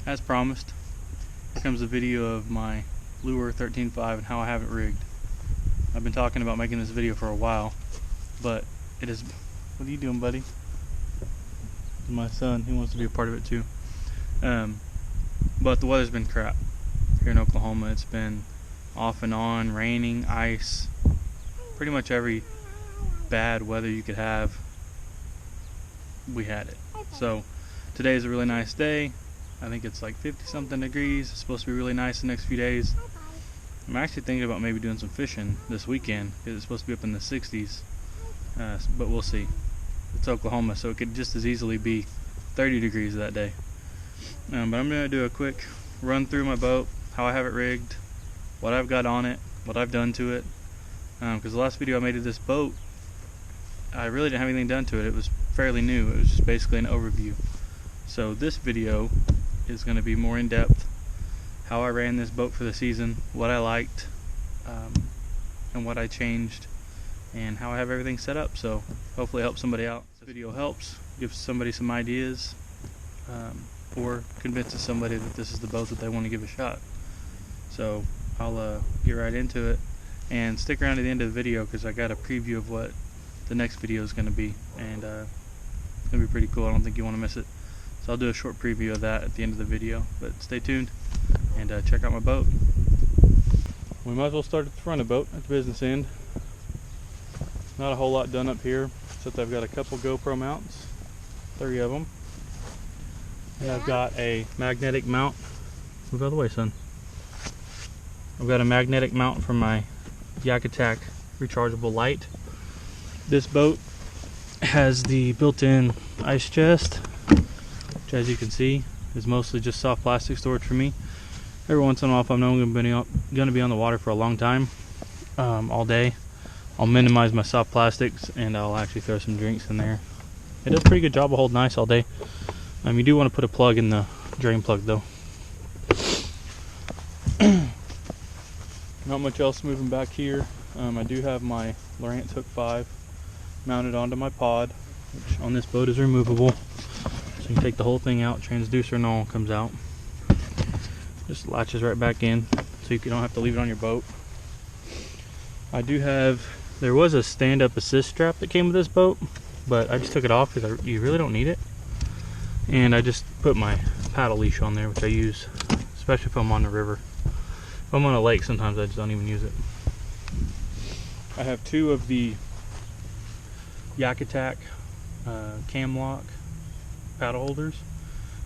As promised, here comes a video of my Lure 13.5 and how I have it rigged. I've been talking about making this video for a while, but it is... What are you doing, buddy? My son, he wants to be a part of it too. But the weather's been crap here in Oklahoma. It's been off and on, raining, ice, pretty much every bad weather you could have, we had it. So today is a really nice day. I think it's like 50 something degrees. It's supposed to be really nice the next few days. I'm actually thinking about maybe doing some fishing this weekend because it's supposed to be up in the 60s, but we'll see. It's Oklahoma, so it could just as easily be 30 degrees that day. But I'm going to do a quick run through my boat, how I have it rigged, what I've got on it, what I've done to it, because the last video I made of this boat, I really didn't have anything done to it. It was fairly new. It was just basically an overview. So this video is going to be more in depth, how I ran this boat for the season, what I liked, and what I changed, and how I have everything set up. So hopefully help somebody out. This video helps, gives somebody some ideas, or convinces somebody that this is the boat that they want to give a shot. So I'll get right into it, and stick around to the end of the video because I got a preview of what the next video is going to be, and it's going to be pretty cool. I don't think you want to miss it. So I'll do a short preview of that at the end of the video, but stay tuned and check out my boat. We might as well start at the front of the boat, at the business end. Not a whole lot done up here, except I've got a couple GoPro mounts, 3 of them. And I've got a magnetic mount. Move out of the way, son. I've got a magnetic mount for my Yak Attack rechargeable light. This boat has the built-in ice chest, which, as you can see, is mostly just soft plastic storage for me. Every once in a while, if I know I'm going to be on the water for a long time, all day, I'll minimize my soft plastics and I'll actually throw some drinks in there. It does a pretty good job of holding ice all day. You do want to put a plug in the drain plug though. Not much else moving back here. I do have my Lowrance Hook 5 mounted onto my pod, which on this boat is removable. So you can take the whole thing out, transducer and all comes out. Just latches right back in, so you don't have to leave it on your boat. I do have, there was a stand-up assist strap that came with this boat, but I just took it off because you really don't need it. And I just put my paddle leash on there, which I use, especially if I'm on the river. If I'm on a lake, sometimes I just don't even use it. I have 2 of the Yak Attack cam lock paddle holders.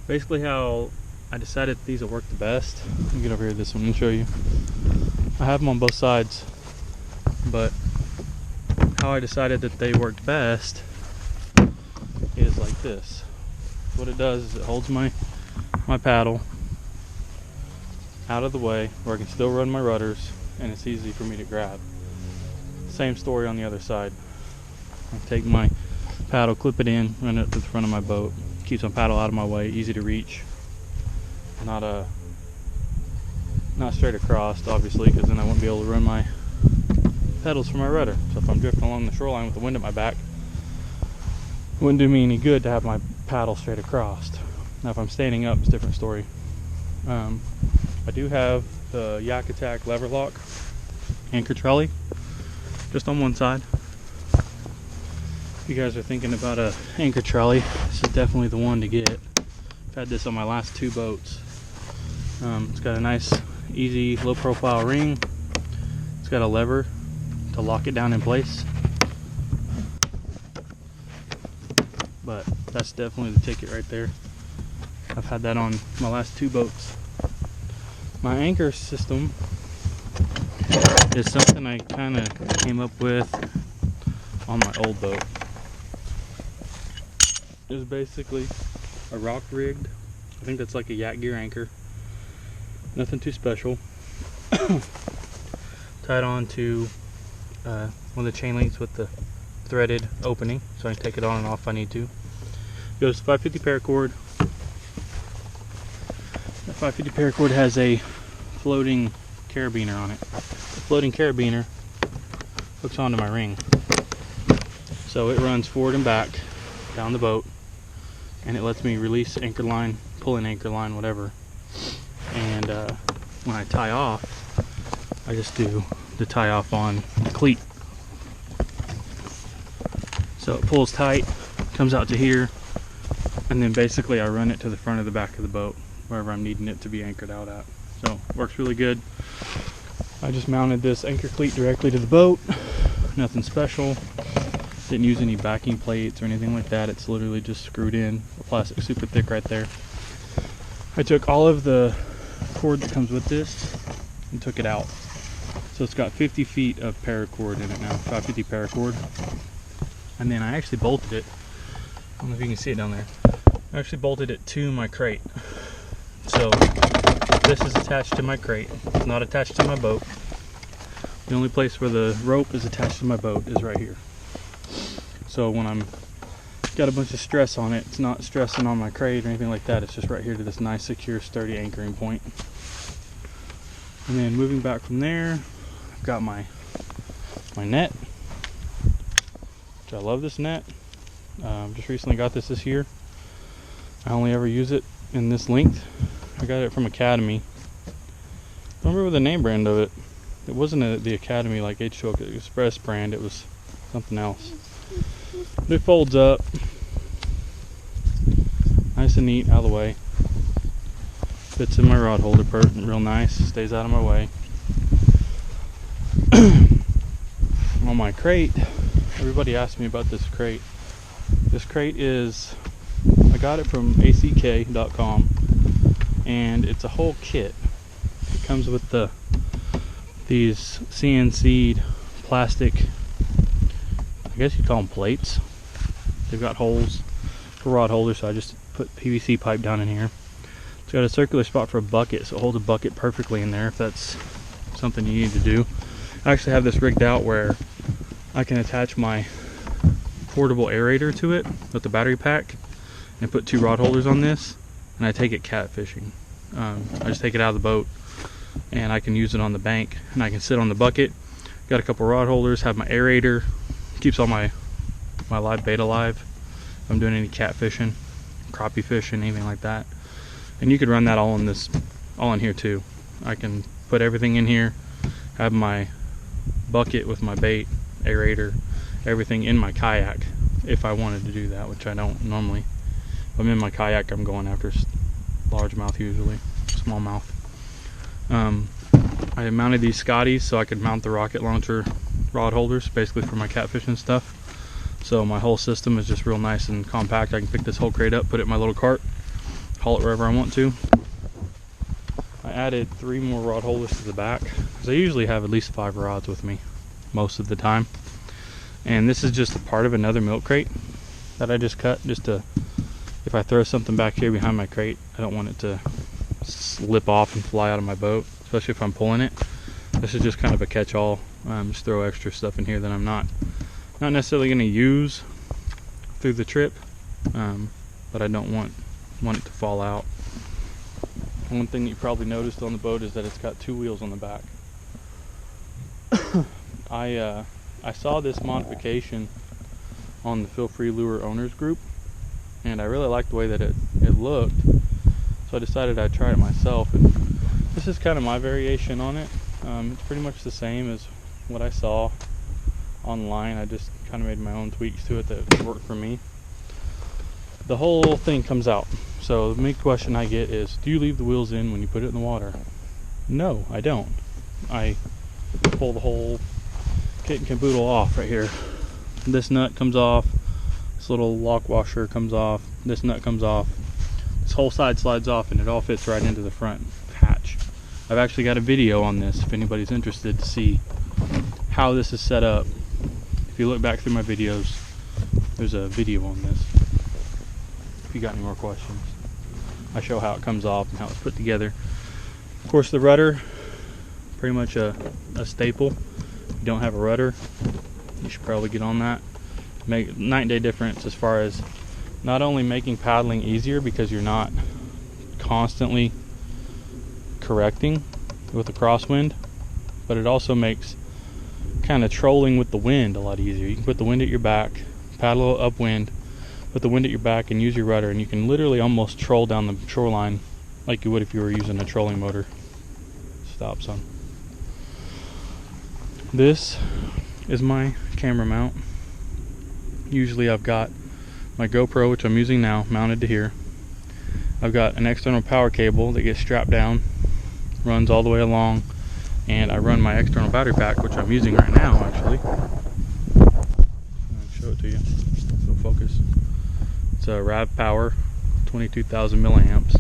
Basically how I decided these will work the best. Let me get over here this one and show you. I have them on both sides, but how I decided that they worked best is like this. What it does is it holds my paddle out of the way where I can still run my rudders, and it's easy for me to grab. Same story on the other side. I take my paddle, clip it in, run it up to the front of my boat. Keeps my paddle out of my way, easy to reach. Not straight across, obviously, because then I won't be able to run my pedals for my rudder. So if I'm drifting along the shoreline with the wind at my back, it wouldn't do me any good to have my paddle straight across. Now if I'm standing up, it's a different story. I do have the Yak Attack lever lock anchor trolley just on one side. If you guys are thinking about a anchor trolley, this is definitely the one to get. I've had this on my last 2 boats. It's got a nice, easy, low profile ring. It's got a lever to lock it down in place. But that's definitely the ticket right there. I've had that on my last 2 boats. My anchor system is something I kind of came up with on my old boat. It was basically a rock rigged. I think that's like a Yak Gear anchor. Nothing too special. Tied on to one of the chain links with the threaded opening, so I can take it on and off if I need to. Goes 550 paracord. That 550 paracord has a floating carabiner on it. The floating carabiner hooks onto my ring, so it runs forward and back down the boat, and it lets me release anchor line, pull in anchor line, whatever. And when I tie off, I just do the tie off on the cleat. So it pulls tight, comes out to here, and then basically I run it to the front of the back of the boat, wherever I'm needing it to be anchored out at. So it works really good. I just mounted this anchor cleat directly to the boat. Nothing special. Didn't use any backing plates or anything like that. It's literally just screwed in. The plastic super thick right there. I took all of the cord that comes with this and took it out. So it's got 50 feet of paracord in it now, 550 paracord. And then I actually bolted it. I don't know if you can see it down there. I actually bolted it to my crate. So this is attached to my crate. It's not attached to my boat. The only place where the rope is attached to my boat is right here. So when I'm got a bunch of stress on it, it's not stressing on my crate or anything like that. It's just right here to this nice, secure, sturdy anchoring point. And then moving back from there, I've got my net, which I love this net. Just recently got this year. I only ever use it in this length. I got it from Academy. Don't remember the name brand of it. It wasn't the Academy like H2O Express brand. It was something else. It folds up nice and neat, out of the way. Fits in my rod holder real nice. Stays out of my way. On my crate, everybody asked me about this crate. This crate is, I got it from ack.com, and it's a whole kit. It comes with these CNC'd plastic, I guess you call them plates. They've got holes for rod holders, so I just put PVC pipe down in here. It's got a circular spot for a bucket, so it holds a bucket perfectly in there if that's something you need to do. I actually have this rigged out where I can attach my portable aerator to it with the battery pack and put 2 rod holders on this, and I take it catfishing. I just take it out of the boat and I can use it on the bank, and I can sit on the bucket. Got a couple rod holders, have my aerator, keeps all my live bait alive if I'm doing any catfishing, crappie fishing, anything like that. And you could run that all in here too. I can put everything in here, have my bucket with my bait, aerator, everything in my kayak if I wanted to do that, which I don't normally. If I'm in my kayak, I'm going after largemouth usually, smallmouth. I mounted these Scotties so I could mount the rocket launcher rod holders, basically for my catfishing stuff. So my whole system is just real nice and compact. I can pick this whole crate up, put it in my little cart, haul it wherever I want to. I added 3 more rod holders to the back, because I usually have at least 5 rods with me most of the time. And this is just a part of another milk crate that I just cut, just to, if I throw something back here behind my crate, I don't want it to slip off and fly out of my boat, especially if I'm pulling it. This is just kind of a catch-all. Just throw extra stuff in here that I'm not necessarily going to use through the trip, but I don't want it to fall out. One thing you probably noticed on the boat is that it's got 2 wheels on the back. I saw this modification on the Feel Free Lure owners group, and I really liked the way that it looked, so I decided I'd try it myself. And this is kind of my variation on it. It's pretty much the same as what I saw online. I just kind of made my own tweaks to it that worked for me. The whole thing comes out. So the main question I get is, do you leave the wheels in when you put it in the water? No, I don't. I pull the whole kit and caboodle off right here. This nut comes off, this little lock washer comes off, this nut comes off, this whole side slides off, and it all fits right into the front hatch. I've actually got a video on this if anybody's interested to see how this is set up. If you look back through my videos, there's a video on this. if you got any more questions. I show how it comes off and how it's put together. Of course, the rudder, pretty much a staple. If you don't have a rudder, you should probably get on that. Make night and day difference as far as not only making paddling easier because you're not constantly correcting with a crosswind, but it also makes kind of trolling with the wind a lot easier. You can put the wind at your back, paddle upwind, put the wind at your back and use your rudder, and you can literally almost troll down the shoreline like you would if you were using a trolling motor. Stop, son. This is my camera mount. Usually I've got my GoPro, which I'm using now, mounted to here. I've got an external power cable that gets strapped down, runs all the way along, and I run my external battery pack, which I'm using right now actually. I'll show it to you. So focus. It's a RAV Power 22,000 milliamps.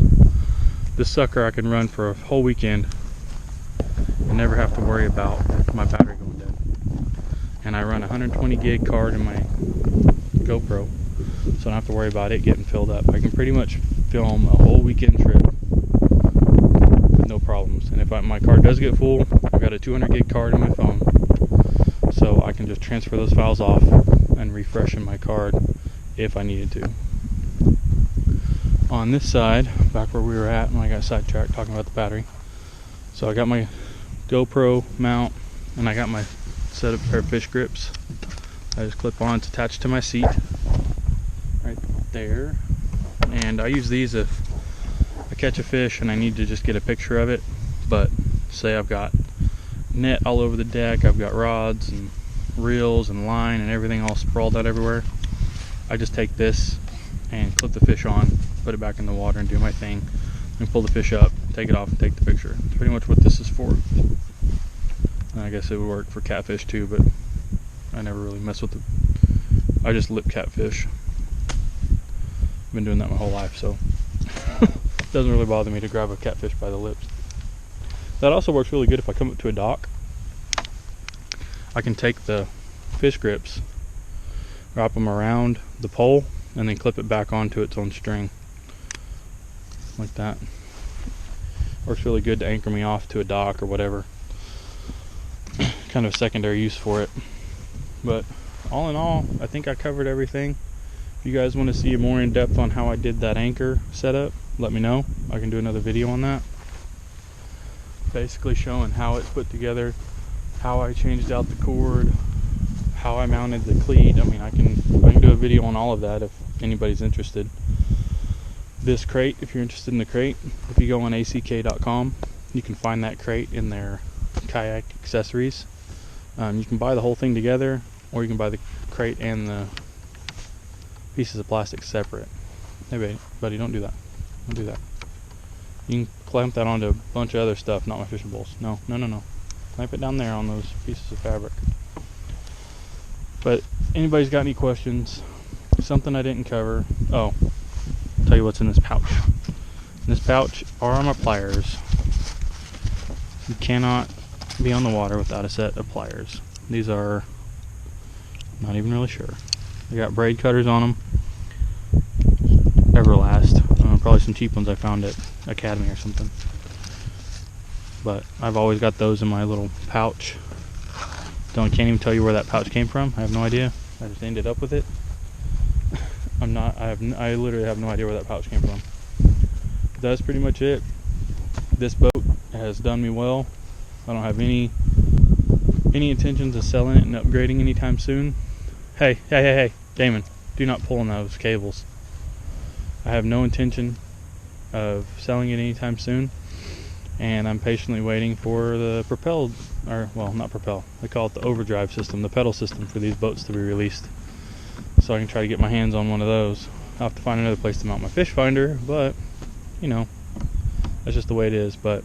This sucker I can run for a whole weekend and never have to worry about my battery going dead. And I run a 120 gig card in my GoPro, so I don't have to worry about it getting filled up. I can pretty much film a whole weekend trip with no problems. And if my card does get full, I've got a 200 gig card in my phone, so I can just transfer those files off and refresh in my card if I needed to. On this side, back where we were at, and I got sidetracked talking about the battery. So I got my GoPro mount, and I got my set of pair of fish grips. I just clip on, it's attached to my seat right there. And I use these if I catch a fish and I need to just get a picture of it. But say I've got net all over the deck, I've got rods and reels and line and everything all sprawled out everywhere. I just take this and clip the fish on, put it back in the water and do my thing, and pull the fish up, take it off and take the picture. That's pretty much what this is for. And I guess it would work for catfish too, but I never really mess with it. I just lip catfish. I've been doing that my whole life, so it doesn't really bother me to grab a catfish by the lips. That also works really good if I come up to a dock. I can take the fish grips, wrap them around the pole, and then clip it back onto its own string like that. Works really good to anchor me off to a dock or whatever. Kind of a secondary use for it. But all in all, I think I covered everything. If you guys want to see more in depth on how I did that anchor setup, let me know. I can do another video on that. Basically showing how it's put together, how I changed out the cord, how I mounted the cleat. I mean, I can do a video on all of that if anybody's interested. This crate, if you're interested in the crate, if you go on ack.com, you can find that crate in their kayak accessories. You can buy the whole thing together, or you can buy the crate and the pieces of plastic separate. Hey buddy, don't do that. Don't do that. You can clamp that onto a bunch of other stuff, not my fishing bowls. No. Clamp it down there on those pieces of fabric. But anybody's got any questions, something I didn't cover. Oh, I'll tell you what's in this pouch. In this pouch are my pliers. You cannot be on the water without a set of pliers. These are, not even really sure. They got braid cutters on them. Everlast. Probably some cheap ones I found at Academy or something. But I've always got those in my little pouch. Can't even tell you where that pouch came from. I have no idea. I just ended up with it. I literally have no idea where that pouch came from. That's pretty much it. This boat has done me well. I don't have any intentions of selling it and upgrading anytime soon. Hey, Damon, do not pull on those cables. I have no intention of selling it anytime soon, and I'm patiently waiting for the not propel, they call it the overdrive system, the pedal system for these boats to be released, so I can try to get my hands on one of those. I'll have to find another place to mount my fish finder, but you know, that's just the way it is. But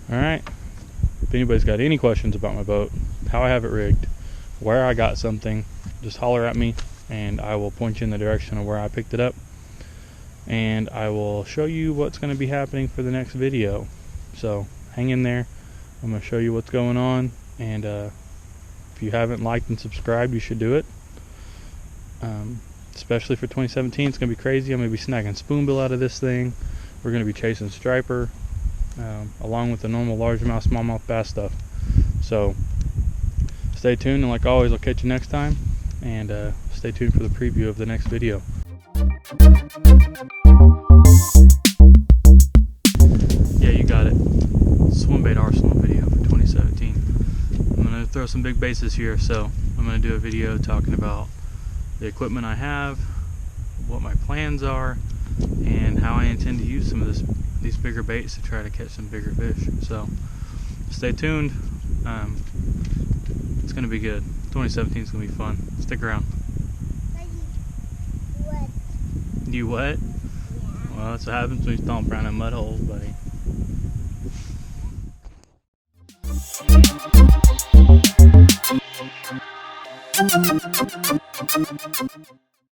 alright, if anybody's got any questions about my boat, how I have it rigged, where I got something, just holler at me and I will point you in the direction of where I picked it up, and I will show you what's going to be happening for the next video. So hang in there, I'm going to show you what's going on, and if you haven't liked and subscribed, you should do it. especially for 2017. It's gonna be crazy. I'm gonna be snagging spoonbill out of this thing. We're gonna be chasing striper, along with the normal largemouth, smallmouth bass stuff. So stay tuned, and like always, I'll catch you next time. And stay tuned for the preview of the next video. Yeah, you got it. Swim bait arsenal video for 2017. I'm gonna throw some big bases here, so I'm gonna do a video talking about the equipment I have, what my plans are, and how I intend to use some of these bigger baits to try to catch some bigger fish. So stay tuned. It's gonna be good. 2017 is gonna be fun. Stick around. What? You what? Yeah. Well, that's what happens when you stomp around in mud holes, buddy.